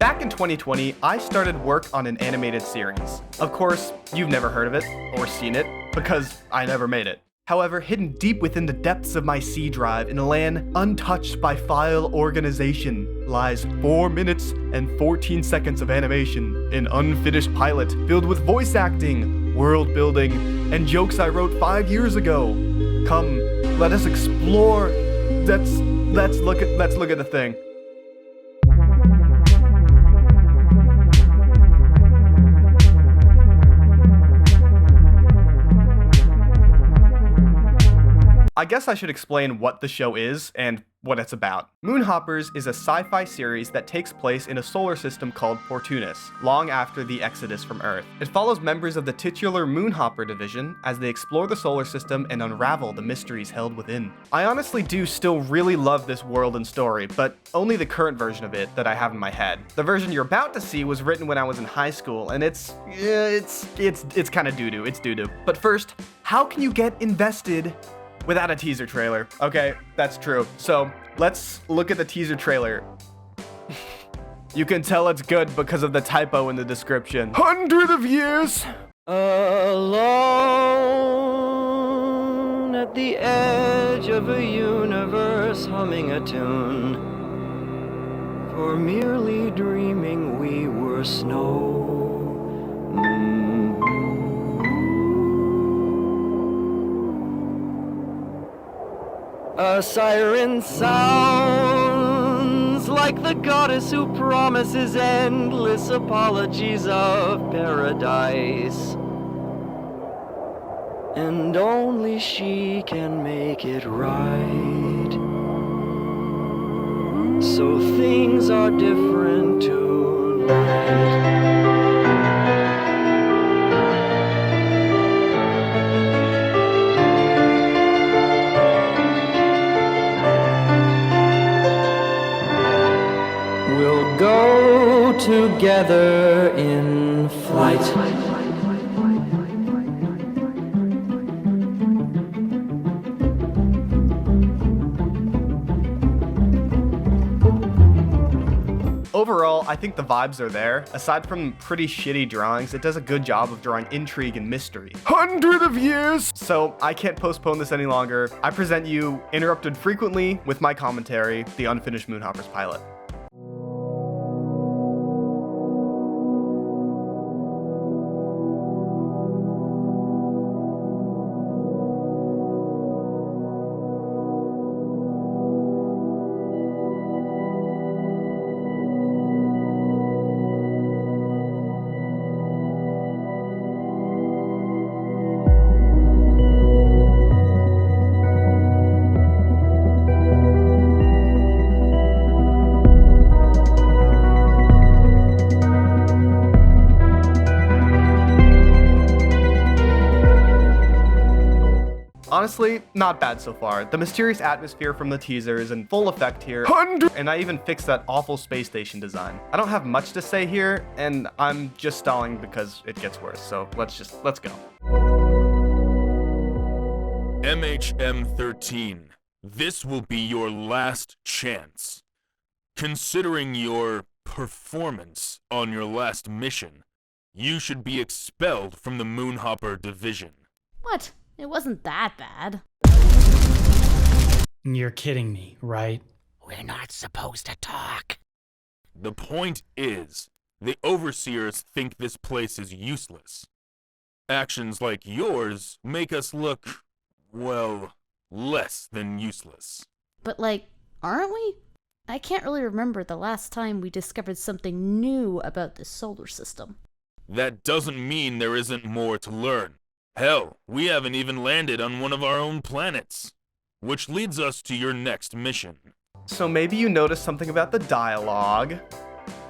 Back in 2020, I started work on an animated series. Of course, you've never heard of it, or seen it, because I never made it. However, hidden deep within the depths of my C drive in a land untouched by file organization lies 4 minutes and 14 seconds of animation, an unfinished pilot filled with voice acting, world building, and jokes I wrote 5 years ago. Come, let us explore. Let's look at the thing. I guess I should explain what the show is and what it's about. Moonhoppers is a sci-fi series that takes place in a solar system called Portunus, long after the exodus from Earth. It follows members of the titular Moonhopper division as they explore the solar system and unravel the mysteries held within. I honestly do still really love this world and story, but only the current version of it that I have in my head. The version you're about to see was written when I was in high school, and it's kind of doo-doo. It's doo-doo. But first, how can you get invested without a teaser trailer? Okay, that's true. So let's look at the teaser trailer. You can tell it's good because of the typo in the description. 100 of years! Alone at the edge of a universe, humming a tune. For merely dreaming we were snow. A siren sounds like the goddess who promises endless apologies of paradise. And only she can make it right. So things are different tonight. We'll go together in flight. Overall, I think the vibes are there. Aside from pretty shitty drawings, it does a good job of drawing intrigue and mystery. 100 of years! So I can't postpone this any longer. I present you, interrupted frequently with my commentary, the unfinished Moonhoppers pilot. Honestly, not bad so far. The mysterious atmosphere from the teaser is in full effect here, and I even fixed that awful space station design. I don't have much to say here, and I'm just stalling because it gets worse, so let's go. MHM-13, this will be your last chance. Considering your performance on your last mission, you should be expelled from the Moonhopper division. What? It wasn't that bad. You're kidding me, right? We're not supposed to talk. The point is, the Overseers think this place is useless. Actions like yours make us look, well, less than useless. But aren't we? I can't really remember the last time we discovered something new about the solar system. That doesn't mean there isn't more to learn. Hell, we haven't even landed on one of our own planets. Which leads us to your next mission. So maybe you noticed something about the dialogue.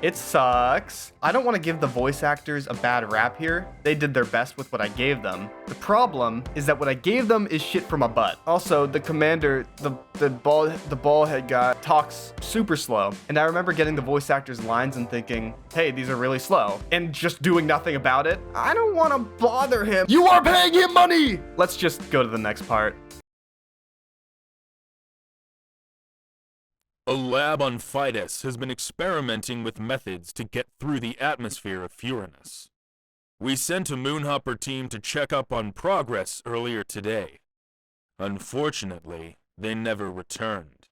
It sucks. I don't want to give the voice actors a bad rap here. They did their best with what I gave them. The problem is that what I gave them is shit from a butt. Also, the commander, the bald head guy, talks super slow. And I remember getting the voice actors' lines and thinking, hey, these are really slow. And just doing nothing about it. I don't want to bother him. You are paying him money! Let's just go to the next part. A lab on Fides has been experimenting with methods to get through the atmosphere of Uranus. We sent a Moonhopper team to check up on progress earlier today. Unfortunately, they never returned.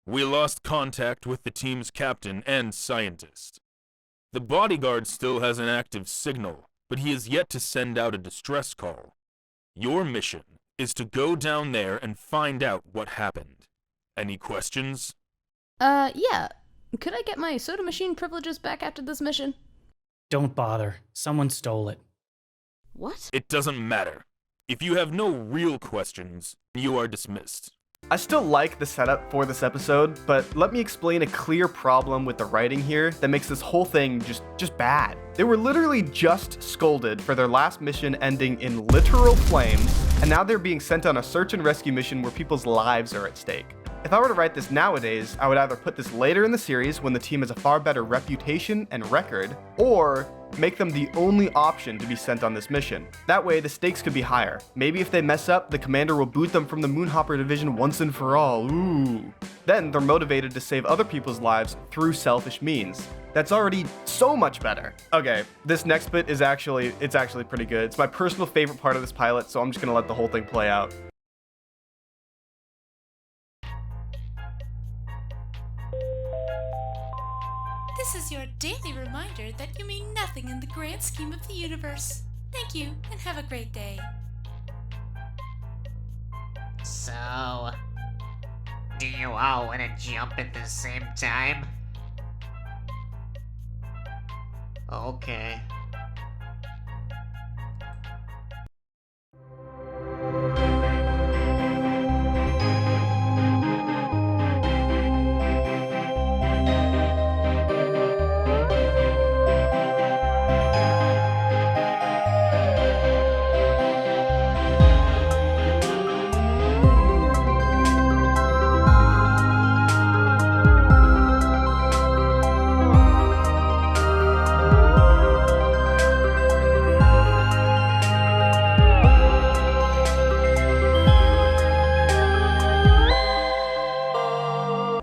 We lost contact with the team's captain and scientist. The bodyguard still has an active signal, but he has yet to send out a distress call. Your mission is to go down there and find out what happened. Any questions? Yeah. Could I get my soda machine privileges back after this mission? Don't bother. Someone stole it. What? It doesn't matter. If you have no real questions, you are dismissed. I still like the setup for this episode, but let me explain a clear problem with the writing here that makes this whole thing just bad. They were literally just scolded for their last mission ending in literal flames, and now they're being sent on a search and rescue mission where people's lives are at stake. If I were to write this nowadays, I would either put this later in the series when the team has a far better reputation and record, or make them the only option to be sent on this mission. That way, the stakes could be higher. Maybe if they mess up, the commander will boot them from the Moonhopper division once and for all. Ooh. Then they're motivated to save other people's lives through selfish means. That's already so much better. Okay, this next bit is actually pretty good. It's my personal favorite part of this pilot, so I'm just gonna let the whole thing play out. This is your daily reminder that you mean nothing in the grand scheme of the universe. Thank you, and have a great day. So, do you all want to jump at the same time? Okay.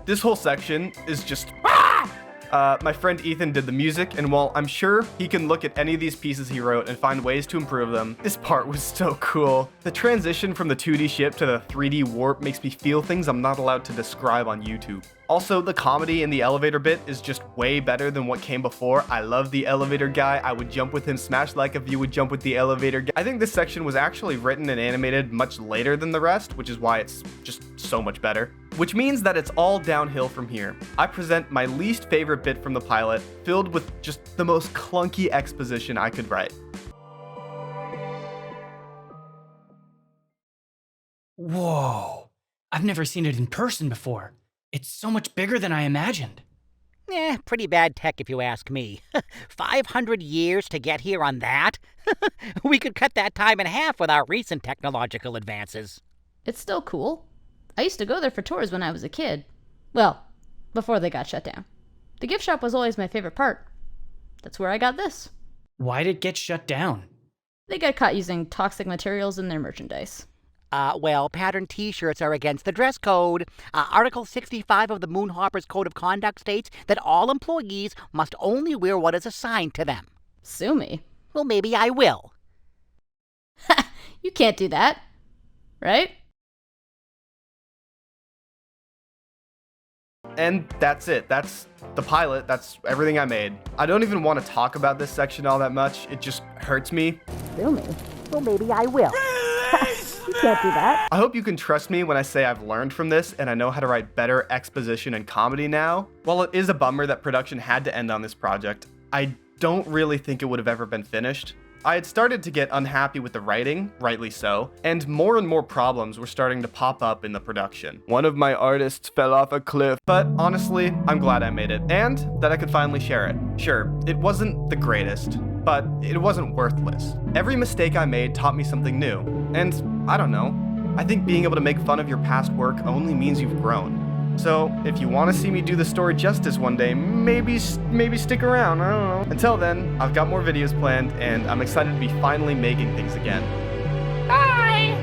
This whole section is just my friend Ethan did the music, and while I'm sure he can look at any of these pieces he wrote and find ways to improve them, this part was so cool. The transition from the 2D ship to the 3D warp makes me feel things I'm not allowed to describe on YouTube. Also, the comedy in the elevator bit is just way better than what came before. I love the elevator guy. I would jump with him, smash like if you would jump with the elevator guy. I think this section was actually written and animated much later than the rest, which is why it's just so much better. Which means that it's all downhill from here. I present my least favorite bit from the pilot, filled with just the most clunky exposition I could write. Whoa. I've never seen it in person before. It's so much bigger than I imagined. Pretty bad tech if you ask me. 500 years to get here on that? We could cut that time in half with our recent technological advances. It's still cool. I used to go there for tours when I was a kid. Well, before they got shut down. The gift shop was always my favorite part. That's where I got this. Why'd it get shut down? They got caught using toxic materials in their merchandise. Patterned t-shirts are against the dress code. Article 65 of the Moonhopper's Code of Conduct states that all employees must only wear what is assigned to them. Sue me. Well, maybe I will. You can't do that. Right? And that's it. That's the pilot. That's everything I made. I don't even want to talk about this section all that much. It just hurts me. Sue me. Well, maybe I will. You can't do that. I hope you can trust me when I say I've learned from this and I know how to write better exposition and comedy now. While it is a bummer that production had to end on this project, I don't really think it would have ever been finished. I had started to get unhappy with the writing, rightly so, and more problems were starting to pop up in the production. One of my artists fell off a cliff, but honestly, I'm glad I made it, and that I could finally share it. Sure, it wasn't the greatest, but it wasn't worthless. Every mistake I made taught me something new, and I don't know, I think being able to make fun of your past work only means you've grown. So, if you want to see me do the story justice one day, maybe stick around, I don't know. Until then, I've got more videos planned, and I'm excited to be finally making things again. Bye!